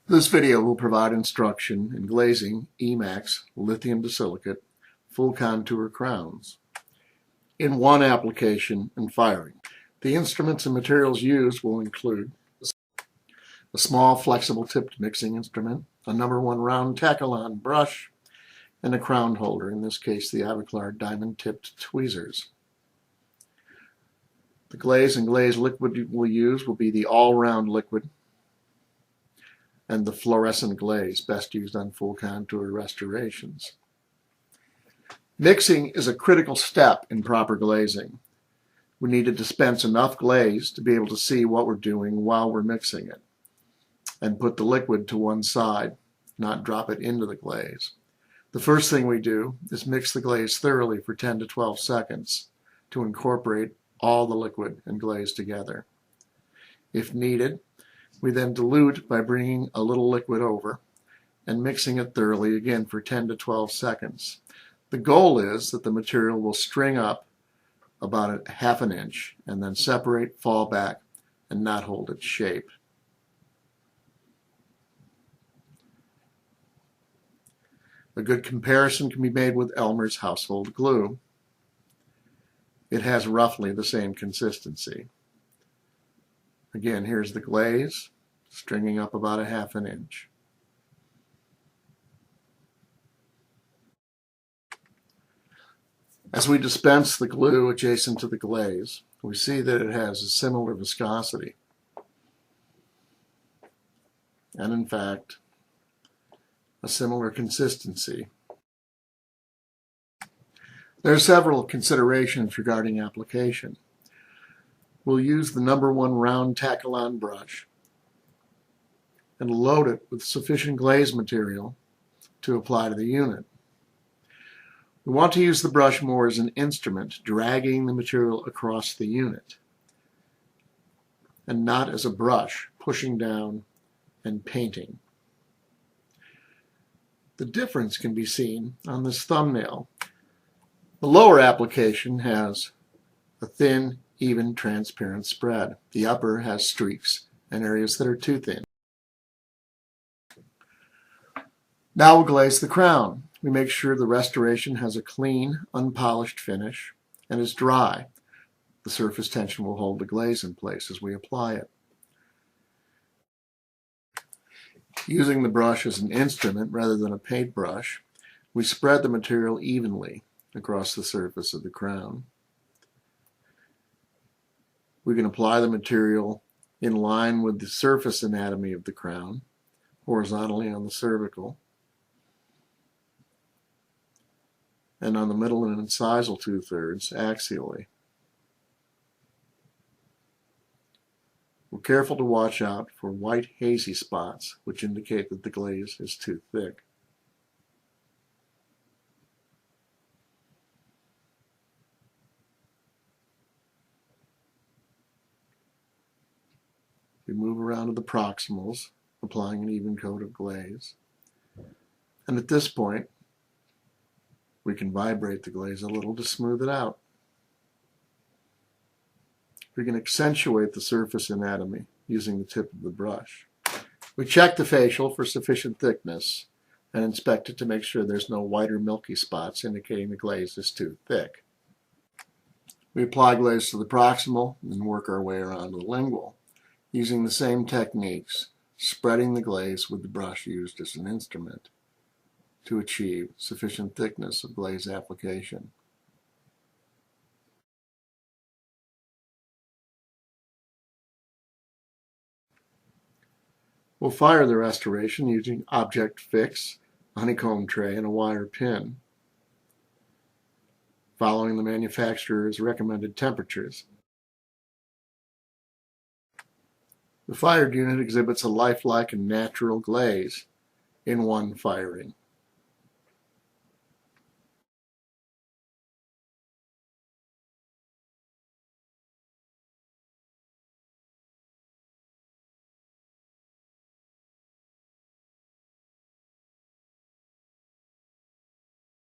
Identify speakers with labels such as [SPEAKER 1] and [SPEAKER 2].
[SPEAKER 1] This video will provide instruction in glazing Emax lithium disilicate full contour crowns in one application and firing. The instruments and materials used will include a small flexible tipped mixing instrument, a No. 1 round tack-along brush, and a crown holder, in this case the Avoclar diamond tipped tweezers. The glaze and glaze liquid we'll use will be the all-round liquid and the fluorescent glaze, best used on full contour restorations. Mixing is a critical step in proper glazing. We need to dispense enough glaze to be able to see what we're doing while we're mixing it, and put the liquid to one side, not drop it into the glaze. The first thing we do is mix the glaze thoroughly for 10 to 12 seconds to incorporate all the liquid and glaze together. If needed, we then dilute by bringing a little liquid over and mixing it thoroughly again for 10 to 12 seconds. The goal is that the material will string up about ½ an inch and then separate, fall back, and not hold its shape. A good comparison can be made with Elmer's household glue. It has roughly the same consistency. Again, here's the glaze, stringing up about ½ an inch. As we dispense the glue adjacent to the glaze, we see that it has a similar viscosity. And in fact, a similar consistency. There are several considerations regarding application. We'll use the No. 1 round tack-along brush and load it with sufficient glaze material to apply to the unit. We want to use the brush more as an instrument, dragging the material across the unit, and not as a brush, pushing down and painting. The difference can be seen on this thumbnail. The lower application has a thin, even, transparent spread. The upper has streaks and areas that are too thin. Now we'll glaze the crown. We make sure the restoration has a clean, unpolished finish and is dry. The surface tension will hold the glaze in place as we apply it. Using the brush as an instrument rather than a paintbrush, we spread the material evenly across the surface of the crown. We can apply the material in line with the surface anatomy of the crown, horizontally on the cervical, and on the middle and incisal 2/3 axially. We're careful to watch out for white hazy spots, which indicate that the glaze is too thick. We move around to the proximals, applying an even coat of glaze. And at this point, we can vibrate the glaze a little to smooth it out. We can accentuate the surface anatomy using the tip of the brush. We check the facial for sufficient thickness and inspect it to make sure there's no white or milky spots indicating the glaze is too thick. We apply glaze to the proximal and work our way around to the lingual, using the same techniques, spreading the glaze with the brush used as an instrument to achieve sufficient thickness of glaze application. We'll fire the restoration using object fix, a honeycomb tray, and a wire pin, following the manufacturer's recommended temperatures. The fired unit exhibits a lifelike and natural glaze in one firing.